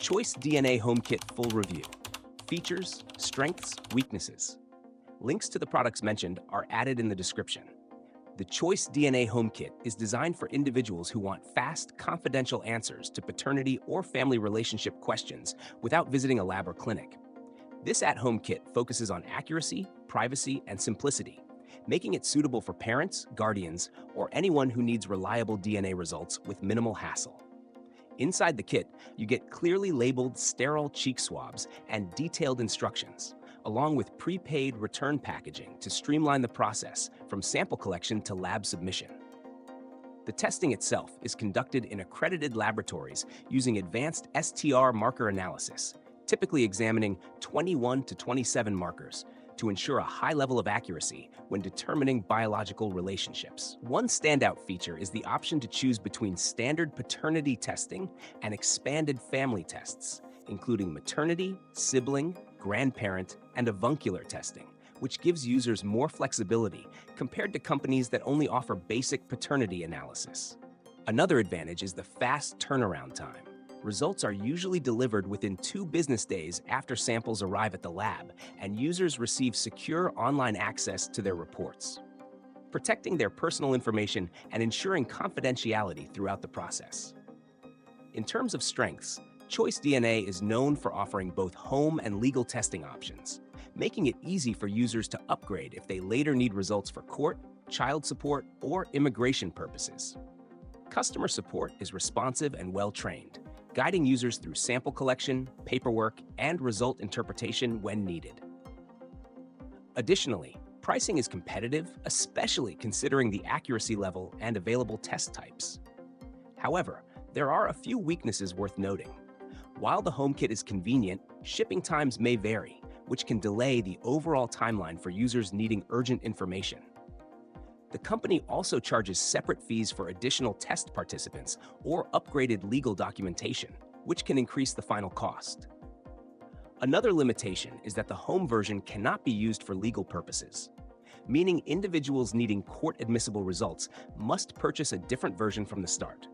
Choice DNA Home Kit Full Review. Features, strengths, weaknesses. Links to the products mentioned are added in the description. The Choice DNA Home Kit is designed for individuals who want fast, confidential answers to paternity or family relationship questions without visiting a lab or clinic. This at-home kit focuses on accuracy, privacy, and simplicity, making it suitable for parents, guardians, or anyone who needs reliable DNA results with minimal hassle. Inside the kit, you get clearly labeled sterile cheek swabs and detailed instructions, along with prepaid return packaging to streamline the process from sample collection to lab submission. The testing itself is conducted in accredited laboratories using advanced STR marker analysis, typically examining 21 to 27 markers to ensure a high level of accuracy when determining biological relationships. One standout feature is the option to choose between standard paternity testing and expanded family tests, including maternity, sibling, grandparent, and avuncular testing, which gives users more flexibility compared to companies that only offer basic paternity analysis. Another advantage is the fast turnaround time. Results are usually delivered within 2 business days after samples arrive at the lab, and users receive secure online access to their reports, protecting their personal information and ensuring confidentiality throughout the process. In terms of strengths, Choice DNA is known for offering both home and legal testing options, making it easy for users to upgrade if they later need results for court, child support, or immigration purposes. Customer support is responsive and well-trained, guiding users through sample collection, paperwork, and result interpretation when needed. Additionally, pricing is competitive, especially considering the accuracy level and available test types. However, there are a few weaknesses worth noting. While the home kit is convenient, shipping times may vary, which can delay the overall timeline for users needing urgent information. The company also charges separate fees for additional test participants or upgraded legal documentation, which can increase the final cost. Another limitation is that the home version cannot be used for legal purposes, meaning individuals needing court-admissible results must purchase a different version from the start.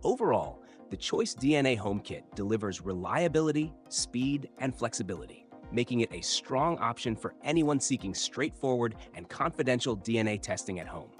Overall, the Choice DNA Home Kit delivers reliability, speed, and flexibility, making it a strong option for anyone seeking straightforward and confidential DNA testing at home.